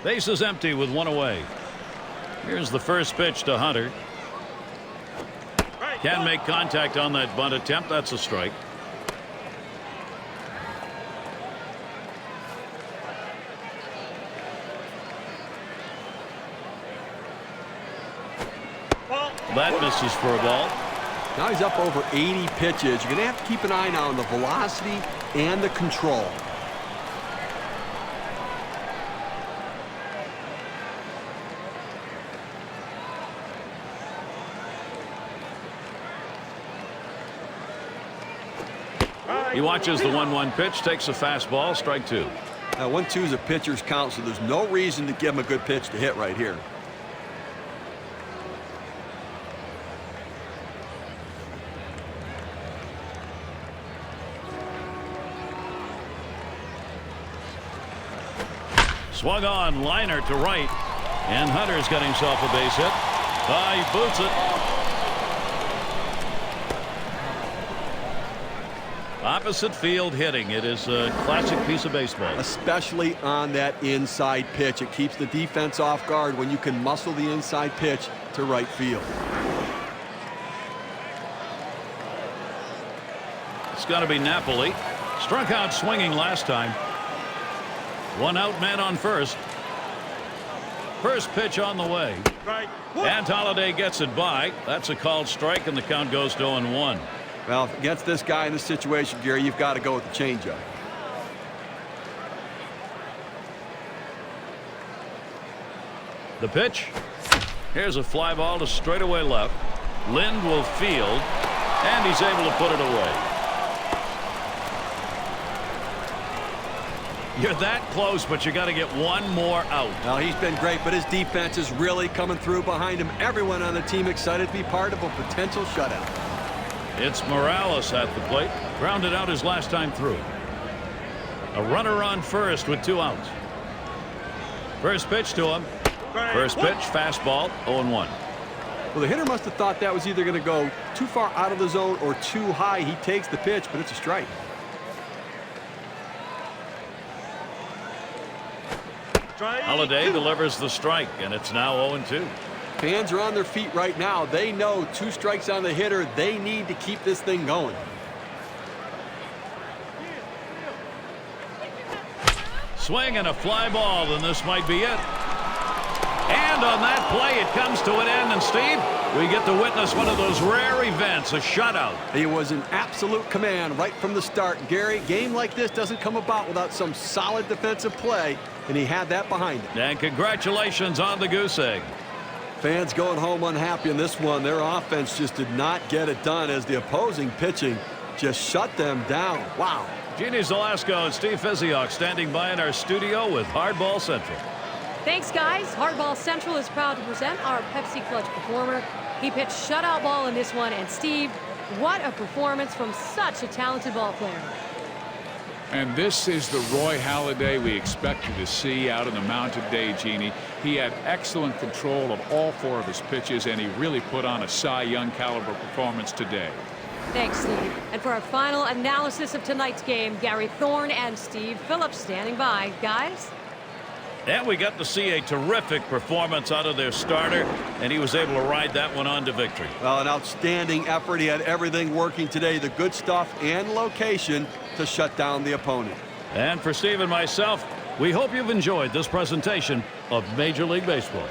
Base is empty with 1 away. Here's the first pitch to Hunter. Can make contact on that bunt attempt. That's a strike. That misses for a ball. Now he's up over 80 pitches. You're going to have to keep an eye now on the velocity and the control. He watches the 1-1 pitch, takes a fastball, strike 2. Now 1-2 is a pitcher's count, so there's no reason to give him a good pitch to hit right here. Swung on, liner to right, and Hunter's got himself a base hit. He boots it. Opposite field hitting. It is a classic piece of baseball. Especially on that inside pitch. It keeps the defense off guard when you can muscle the inside pitch to right field. It's got to be Napoli. Struck out swinging last time. 1 out, man on first. First pitch on the way. And Holliday gets it by. That's a called strike, and the count goes to 0-1. Well, against this guy in this situation, Gary, you've got to go with the changeup. The pitch. Here's a fly ball to straightaway left. Lind will field, and he's able to put it away. You're that close, but you got to get 1 more out. Now, he's been great, but his defense is really coming through behind him. Everyone on the team excited to be part of a potential shutout. It's Morales at the plate. Grounded out his last time through. A runner on first with 2 outs. First pitch to him. First pitch, fastball, 0-1. Well, the hitter must have thought that was either going to go too far out of the zone or too high. He takes the pitch, but it's a strike. Holliday delivers the strike, and it's now 0-2. Fans are on their feet right now. They know 2 strikes on the hitter. They need to keep this thing going. Swing and a fly ball, and this might be it. And on that play, it comes to an end. And Steve, we get to witness one of those rare events, a shutout. He was in absolute command right from the start. Gary, a game like this doesn't come about without some solid defensive play, and he had that behind him. And congratulations on the goose egg. Fans going home unhappy in this one. Their offense just did not get it done as the opposing pitching just shut them down. Wow. Jeannie Zalasko and Steve Fiziok standing by in our studio with Hardball Central. Thanks, guys. Hardball Central is proud to present our Pepsi Clutch performer. He pitched shutout ball in this one, and Steve, what a performance from such a talented ball player. And this is the Roy Halladay we expected to see out on the mound today, Jeannie. He had excellent control of all 4 of his pitches, and he really put on a Cy Young caliber performance today. Thanks, Steve. And for our final analysis of tonight's game, Gary Thorne and Steve Phillips standing by. Guys? And we got to see a terrific performance out of their starter, and he was able to ride that one on to victory. Well, an outstanding effort. He had everything working today, the good stuff and location to shut down the opponent. And for Steve and myself, we hope you've enjoyed this presentation of Major League Baseball.